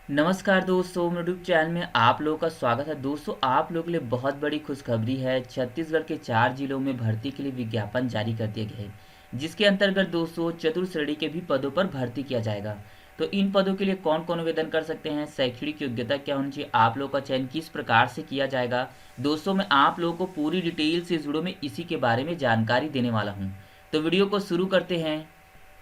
नमस्कार दोस्तों, मेरे यूट्यूब चैनल में आप लोगों का स्वागत है। दोस्तों, आप लोगों के लिए बहुत बड़ी खुशखबरी है। छत्तीसगढ़ के 4 जिलों में भर्ती के लिए विज्ञापन जारी कर दिए गए हैं, जिसके अंतर्गत दोस्तों चतुर्थ श्रेणी के भी पदों पर भर्ती किया जाएगा। तो इन पदों के लिए कौन कौन आवेदन कर सकते हैं, शैक्षणिक योग्यता क्या होनी चाहिए, आप लोगों का चयन किस प्रकार से किया जाएगा, दोस्तों मैं आप लोगों को पूरी डिटेल से इस वीडियो में इसी के बारे में जानकारी देने वाला हूँ। तो वीडियो को शुरू करते हैं।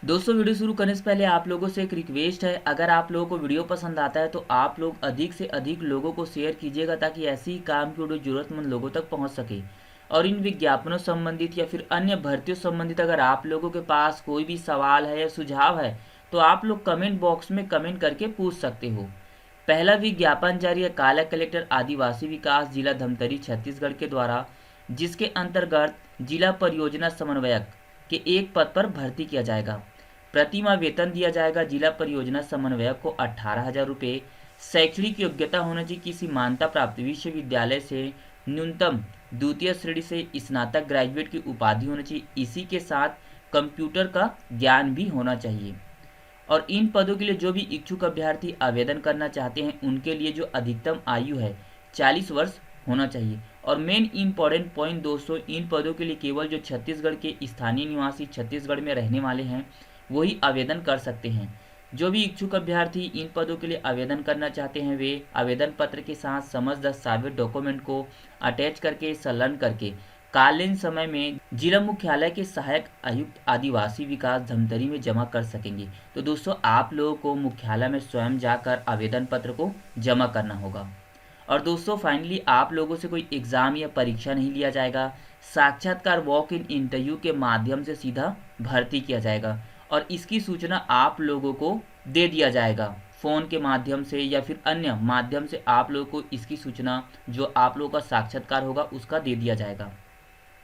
दोस्तों, वीडियो शुरू करने से पहले आप लोगों से एक रिक्वेस्ट है, अगर आप लोगों को वीडियो पसंद आता है तो आप लोग अधिक से अधिक लोगों को शेयर कीजिएगा, ताकि ऐसी ही काम की वीडियो ज़रूरतमंद लोगों तक पहुंच सके। और इन विज्ञापनों संबंधित या फिर अन्य भर्तियों संबंधित अगर आप लोगों के पास कोई भी सवाल है या सुझाव है तो आप लोग कमेंट बॉक्स में कमेंट करके पूछ सकते हो। पहला विज्ञापन जारी है काला कलेक्टर आदिवासी विकास जिला धमतरी छत्तीसगढ़ के द्वारा, जिसके अंतर्गत जिला परियोजना समन्वयक के एक पद पर भर्ती किया जाएगा। प्रति माह वेतन दिया जाएगा। जिला परियोजना समन्वयक को 18,000 रुपये। शैक्षणिक योग्यता होना चाहिए किसी मान्यता प्राप्त विश्वविद्यालय से न्यूनतम द्वितीय श्रेणी से स्नातक ग्रेजुएट की उपाधि होनी चाहिए। इसी के साथ कंप्यूटर का ज्ञान भी होना चाहिए। और इन पदों के लिए जो भी इच्छुक अभ्यर्थी आवेदन करना चाहते हैं उनके लिए जो अधिकतम आयु है 40 वर्ष होना चाहिए। और मेन इंपॉर्टेंट पॉइंट दोस्तों, इन पदों के लिए केवल जो छत्तीसगढ़ के स्थानीय निवासी छत्तीसगढ़ में रहने वाले हैं वही आवेदन कर सकते हैं। जो भी इच्छुक अभ्यर्थी इन पदों के लिए आवेदन करना चाहते हैं वे आवेदन पत्र के साथ समस्त दस्तावेज डॉक्यूमेंट को अटैच करके संलग्न करके कालीन समय में जिला मुख्यालय के सहायक आयुक्त आदिवासी विकास धमतरी में जमा कर सकेंगे। तो दोस्तों, आप लोगों को मुख्यालय में स्वयं जाकर आवेदन पत्र को जमा करना होगा। और दोस्तों, फाइनली आप लोगों से कोई एग्ज़ाम या परीक्षा नहीं लिया जाएगा। साक्षात्कार वॉक इन इंटरव्यू के माध्यम से सीधा भर्ती किया जाएगा और इसकी सूचना आप लोगों को दे दिया जाएगा फ़ोन के माध्यम से या फिर अन्य माध्यम से। आप लोगों को इसकी सूचना जो आप लोगों का साक्षात्कार होगा उसका दे दिया जाएगा।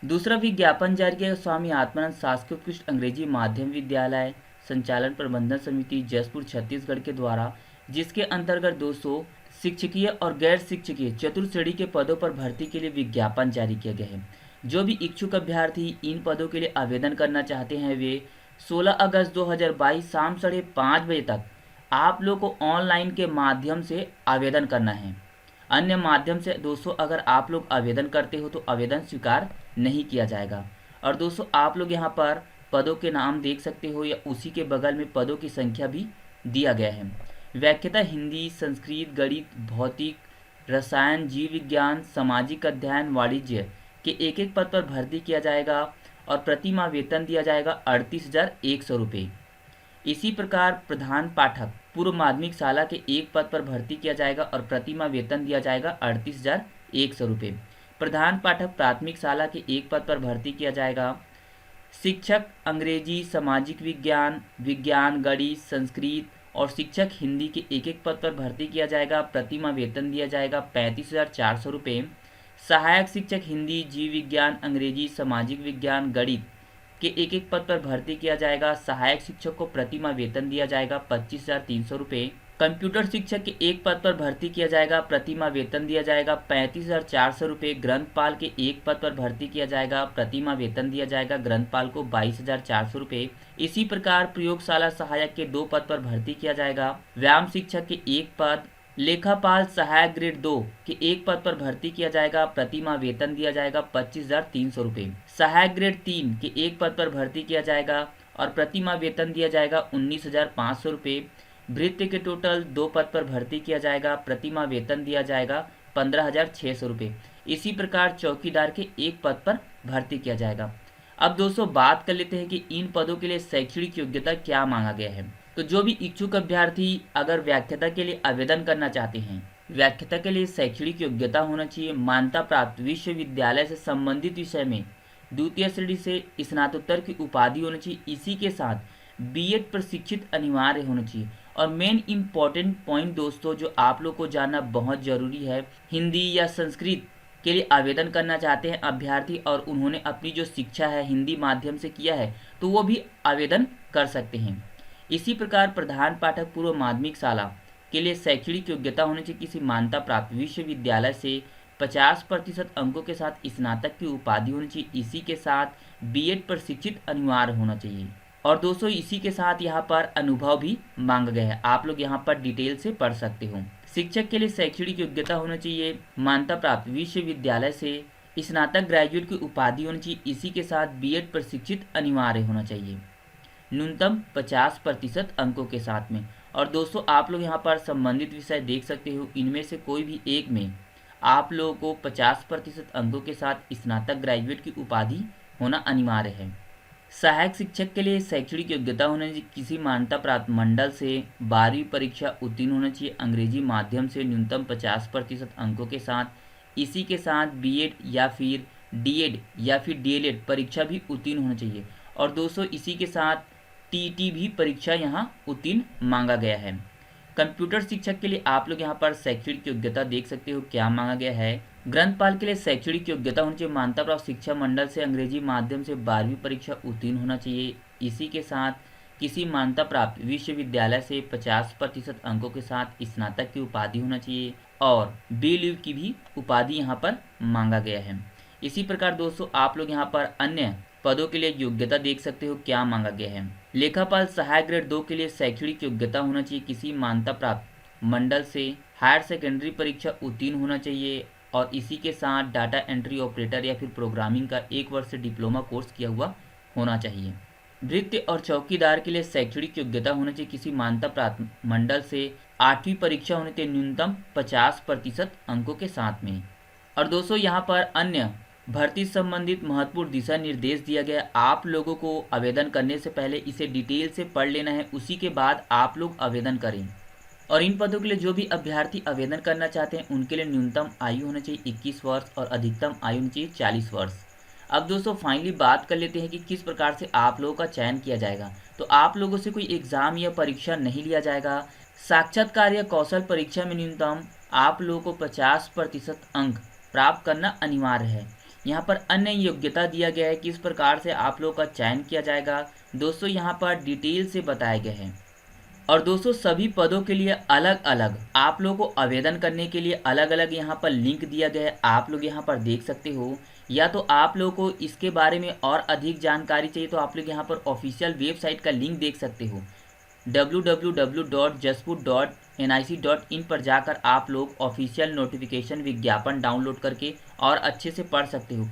दूसरा विज्ञापन जारी किया स्वामी आत्मानंद शासकीय उत्कृष्ट अंग्रेजी माध्यम विद्यालय संचालन प्रबंधन समिति जसपुर छत्तीसगढ़ के द्वारा, जिसके अंतर्गत दोस्तों शिक्षकीय और गैर शिक्षकीय चतुर्थ श्रेणी के पदों पर भर्ती के लिए विज्ञापन जारी किया गया है। जो भी इच्छुक अभ्यर्थी इन पदों के लिए आवेदन करना चाहते हैं वे 16 अगस्त 2022 शाम 5:30 बजे तक आप लोग को ऑनलाइन के माध्यम से आवेदन करना है। अन्य माध्यम से दोस्तों अगर आप लोग आवेदन करते हो तो आवेदन स्वीकार नहीं किया जाएगा। और दोस्तों, आप लोग यहाँ पर पदों के नाम देख सकते हो या उसी के बगल में पदों की संख्या भी दिया गया है। व्याख्याता हिंदी, संस्कृत, गणित, भौतिक, रसायन, जीव विज्ञान, सामाजिक अध्ययन, वाणिज्य के एक एक पद पर भर्ती किया जाएगा और प्रति माह वेतन दिया जाएगा 38,100 रुपये। इसी प्रकार प्रधान पाठक पूर्व माध्यमिक शाला के एक पद पर भर्ती किया जाएगा और प्रति माह वेतन दिया जाएगा 38,100 रुपये। प्रधान पाठक प्राथमिक शाला के एक पद पर भर्ती किया जाएगा। शिक्षक अंग्रेजी, सामाजिक विज्ञान, विज्ञान, गणित, संस्कृत और शिक्षक हिंदी के एक एक पद पर भर्ती किया जाएगा। प्रति माह वेतन दिया जाएगा 35,400 रुपये। सहायक शिक्षक हिंदी, जीव विज्ञान, अंग्रेजी, सामाजिक विज्ञान, गणित के एक एक पद पर भर्ती किया जाएगा। सहायक शिक्षक को प्रति माह वेतन दिया जाएगा 25,300 रुपये। कंप्यूटर शिक्षक के एक पद पर भर्ती किया जाएगा। प्रति माह वेतन दिया जाएगा 35,400 रुपये। ग्रंथपाल के एक पद पर भर्ती किया जाएगा। प्रति माह वेतन दिया जाएगा ग्रंथपाल को 22,400 रुपये। इसी प्रकार प्रयोगशाला सहायक के 2 पद पर भर्ती किया जाएगा। व्यायाम शिक्षक के एक पद, लेखापाल सहायक ग्रेड 2 के एक पद पर भर्ती किया जाएगा। प्रति माह वेतन दिया जाएगा 25,300 रुपये। सहायक ग्रेड 3 के एक पद पर भर्ती किया जाएगा और प्रति माह वेतन दिया जाएगा 19,500 रुपये। भृत्य के टोटल 2 पद पर भर्ती किया जाएगा। प्रति माह वेतन दिया जाएगा 15,600 रुपये। इसी प्रकार चौकीदार के एक पद पर भर्ती किया जाएगा। अब दोस्तों बात कर लेते हैं कि इन पदों के लिए शैक्षणिक योग्यता क्या मांगा गया है। तो जो भी इच्छुक अभ्यर्थी अगर व्याख्याता के लिए आवेदन करना चाहते हैं, व्याख्याता के लिए शैक्षणिक योग्यता होना चाहिए मान्यता प्राप्त विश्वविद्यालय से संबंधित विषय में द्वितीय श्रेणी से स्नातकोत्तर की उपाधि होनी चाहिए। इसी के साथ बीएड प्रशिक्षित अनिवार्य होना चाहिए। और मेन इंपॉर्टेंट पॉइंट दोस्तों जो आप लोग को जानना बहुत ज़रूरी है, हिंदी या संस्कृत के लिए आवेदन करना चाहते हैं अभ्यर्थी और उन्होंने अपनी जो शिक्षा है हिंदी माध्यम से किया है तो वो भी आवेदन कर सकते हैं। इसी प्रकार प्रधान पाठक पूर्व माध्यमिक शाला के लिए शैक्षणिक योग्यता होनी चाहिए किसी मान्यता प्राप्त विश्वविद्यालय से 50% अंकों के साथ स्नातक की उपाधि होनी चाहिए। इसी के साथ बीएड प्रशिक्षित अनिवार्य होना चाहिए। और दोस्तों इसी के साथ यहाँ पर अनुभव भी मांगा गया है, आप लोग यहाँ पर डिटेल से पढ़ सकते हो। शिक्षक के लिए शैक्षणिक योग्यता होना चाहिए मान्यता प्राप्त विश्वविद्यालय से स्नातक ग्रेजुएट की उपाधि होनी चाहिए, इसी के साथ बीएड प्रशिक्षित अनिवार्य होना चाहिए न्यूनतम 50% अंकों के साथ में। और दोस्तों आप लोग यहाँ पर संबंधित विषय देख सकते हो, इनमें से कोई भी एक में आप लोगों को 50% अंकों के साथ स्नातक ग्रेजुएट की उपाधि होना अनिवार्य है। सहायक शिक्षक के लिए शैक्षणिक योग्यता होना चाहिए किसी मान्यता प्राप्त मंडल से 12वीं परीक्षा उत्तीर्ण होना चाहिए अंग्रेजी माध्यम से न्यूनतम 50% अंकों के साथ, इसी के साथ बीएड या फिर डीएड या फिर डीएलएड परीक्षा भी उत्तीर्ण होना चाहिए। और दोस्तों इसी के साथ टीटी भी परीक्षा यहाँ उत्तीर्ण मांगा गया है। कंप्यूटर शिक्षक के लिए आप लोग यहाँ पर शैक्षणिक योग्यता देख सकते हो क्या मांगा गया है। ग्रंथपाल के लिए शैक्षणिक योग्यता होनी चाहिए मान्यता प्राप्त शिक्षा मंडल से अंग्रेजी माध्यम से 12वीं परीक्षा उत्तीर्ण होना चाहिए, इसी के साथ किसी मान्यता प्राप्त विश्वविद्यालय से 50% अंकों के साथ स्नातक की उपाधि होना चाहिए और बीलिव की भी उपाधि यहाँ पर मांगा गया है। इसी प्रकार दोस्तों आप लोग यहाँ पर अन्य पदों के लिए योग्यता देख सकते हो क्या मांगा गया है। लेखापाल सहायक ग्रेड 2 के लिए शैक्षणिक योग्यता होना चाहिए किसी मान्यता प्राप्त मंडल से हायर सेकेंडरी परीक्षा उत्तीर्ण होना चाहिए और इसी के साथ डाटा एंट्री ऑपरेटर या फिर प्रोग्रामिंग का 1 वर्ष से डिप्लोमा कोर्स किया हुआ होना चाहिए। भृत्य और चौकीदार के लिए शैक्षणिक योग्यता होना चाहिए किसी मान्यता प्राप्त मंडल से 8वीं परीक्षा होनी चाहिए न्यूनतम 50% अंकों के साथ में। और दोस्तों यहाँ पर अन्य भर्ती संबंधित महत्वपूर्ण दिशा निर्देश दिया गया, आप लोगों को आवेदन करने से पहले इसे डिटेल से पढ़ लेना है, उसी के बाद आप लोग आवेदन करें। और इन पदों के लिए जो भी अभ्यर्थी आवेदन करना चाहते हैं उनके लिए न्यूनतम आयु होना चाहिए 21 वर्ष और अधिकतम आयु होनी चाहिए 40 वर्ष। अब दोस्तों फाइनली बात कर लेते हैं कि किस प्रकार से आप लोगों का चयन किया जाएगा। तो आप लोगों से कोई एग्ज़ाम या परीक्षा नहीं लिया जाएगा, साक्षात्कार या कौशल परीक्षा में न्यूनतम आप लोगों को 50% अंक प्राप्त करना अनिवार्य है। यहाँ पर अन्य योग्यता दिया गया है किस प्रकार से आप लोगों का चयन किया जाएगा, दोस्तों यहाँ पर डिटेल से बताया गया है। और दोस्तों सभी पदों के लिए अलग अलग आप लोगों को आवेदन करने के लिए अलग अलग यहाँ पर लिंक दिया गया है, आप लोग यहाँ पर देख सकते हो। या तो आप लोगों को इसके बारे में और अधिक जानकारी चाहिए तो आप लोग यहाँ पर ऑफिशियल वेबसाइट का लिंक देख सकते हो www.jaspur.nic.in पर जाकर आप लोग ऑफिशियल नोटिफिकेशन विज्ञापन डाउनलोड करके और अच्छे से पढ़ सकते हो।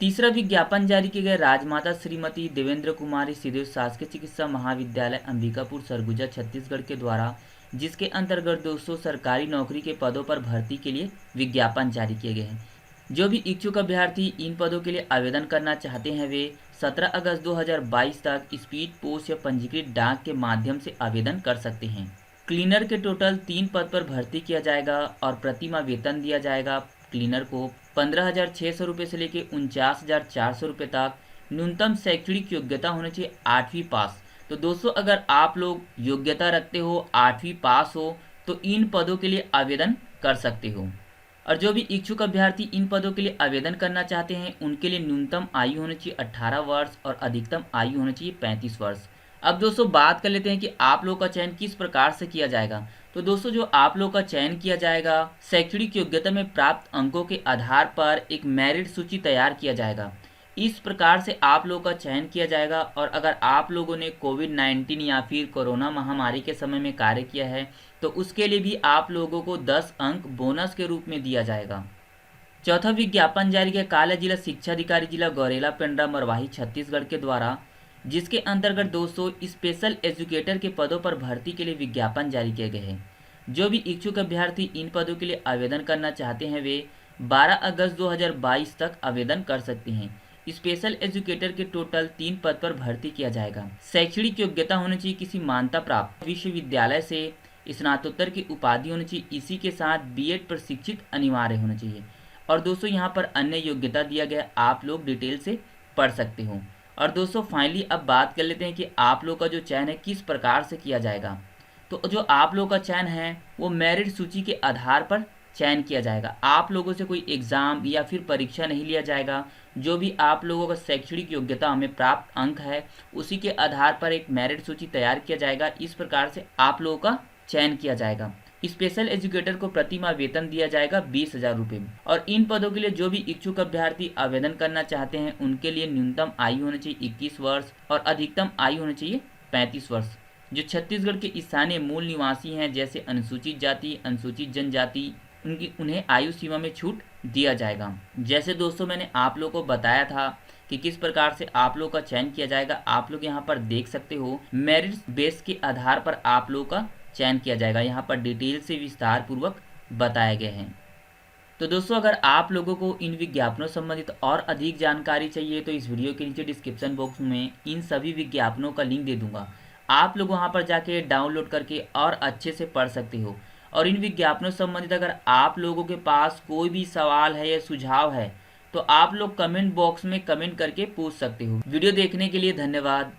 तीसरा विज्ञापन जारी किया गया राजमाता श्रीमती देवेंद्र कुमारी सिद्धेश्वर शासकीय चिकित्सा महाविद्यालय अंबिकापुर सरगुजा छत्तीसगढ़ के द्वारा, जिसके अंतर्गत दोस्तों सरकारी नौकरी के पदों पर भर्ती के लिए विज्ञापन जारी किए गए हैं। जो भी इच्छुक अभ्यर्थी इन पदों के लिए आवेदन करना चाहते हैं वे 17 अगस्त 2022 तक स्पीड पोस्ट या पंजीकृत डाक के माध्यम से आवेदन कर सकते हैं। क्लीनर के टोटल 3 पद पर भर्ती किया जाएगा और प्रति माह वेतन दिया जाएगा क्लीनर को 15,600 रुपये से लेकर 49,400 रुपये तक। न्यूनतम शैक्षणिक योग्यता होनी चाहिए 8वीं पास। तो दोस्तों अगर आप लोग योग्यता रखते हो 8वीं पास हो तो इन पदों के लिए आवेदन कर सकते हो। और जो भी इच्छुक अभ्यर्थी इन पदों के लिए आवेदन करना चाहते हैं उनके लिए न्यूनतम आयु होनी चाहिए 18 वर्ष और अधिकतम आयु होनी चाहिए 35 वर्ष। अब दोस्तों बात कर लेते हैं कि आप लोगों का चयन किस प्रकार से किया जाएगा। तो दोस्तों जो आप लोगों का चयन किया जाएगा शैक्षणिक योग्यता में प्राप्त अंकों के आधार पर एक मेरिट सूची तैयार किया जाएगा। इस प्रकार से आप लोगों का चयन किया जाएगा। और अगर आप लोगों ने कोविड-19 या फिर कोरोना महामारी के समय में कार्य किया है तो उसके लिए भी आप लोगों को 10 अंक बोनस के रूप में दिया जाएगा। चौथा विज्ञापन जारी किया काला जिला शिक्षा अधिकारी जिला गौरेला पेंड्रा मरवाही छत्तीसगढ़ के द्वारा, जिसके अंतर्गत दोस्तों स्पेशल एजुकेटर के पदों पर भर्ती के लिए विज्ञापन जारी किए गए हैं। जो भी इच्छुक अभ्यर्थी इन पदों के लिए आवेदन करना चाहते हैं वे 12 अगस्त 2022 तक आवेदन कर सकते हैं। स्पेशल एजुकेटर के टोटल 3 पद पर भर्ती किया जाएगा। शैक्षणिक योग्यता होनी चाहिए किसी मान्यता प्राप्त विश्वविद्यालय से स्नातकोत्तर की उपाधि होनी चाहिए, इसी के साथ बीएड प्रशिक्षित अनिवार्य होना चाहिए। और दोस्तों यहाँ पर अन्य योग्यता दिया गया, आप लोग डिटेल से पढ़ सकते हो। और दोस्तों फाइनली अब बात कर लेते हैं कि आप लोग का जो चयन है किस प्रकार से किया जाएगा। तो जो आप लोग का चयन है वो मेरिट सूची के आधार पर चयन किया जाएगा। आप लोगों से कोई एग्ज़ाम या फिर परीक्षा नहीं लिया जाएगा। जो भी आप लोगों का शैक्षणिक योग्यता में प्राप्त अंक है उसी के आधार पर एक मेरिट सूची तैयार किया जाएगा। इस प्रकार से आप लोगों का चयन किया जाएगा। स्पेशल एजुकेटर को प्रति माह वेतन दिया जाएगा 20,000 रुपये। और इन पदों के लिए जो भी इच्छुक अभ्यर्थी आवेदन करना चाहते हैं उनके लिए न्यूनतम आयु होनी चाहिए 21 वर्ष और अधिकतम आयु होनी चाहिए 35 वर्ष। जो छत्तीसगढ़ के स्थानीय मूल निवासी हैं जैसे अनुसूचित जाति, अनुसूचित जनजाति, उन्हें आयु सीमा में छूट दिया जाएगा। जैसे दोस्तों मैंने आप लोगों को बताया था कि किस प्रकार से आप लोग का चयन किया जाएगा, आप लोग यहाँ पर देख सकते हो मेरिट बेस के आधार पर आप लोग का चयन किया जाएगा। यहाँ पर डिटेल से विस्तार पूर्वक बताए गए हैं। तो दोस्तों अगर आप लोगों को इन विज्ञापनों संबंधित और अधिक जानकारी चाहिए तो इस वीडियो के नीचे डिस्क्रिप्शन बॉक्स में इन सभी विज्ञापनों का लिंक दे दूंगा। आप लोग वहां पर जाके डाउनलोड करके और अच्छे से पढ़ सकते हो। और इन विज्ञापनों संबंधित अगर आप लोगों के पास कोई भी सवाल है या सुझाव है तो आप लोग कमेंट बॉक्स में कमेंट करके पूछ सकते हो। वीडियो देखने के लिए धन्यवाद।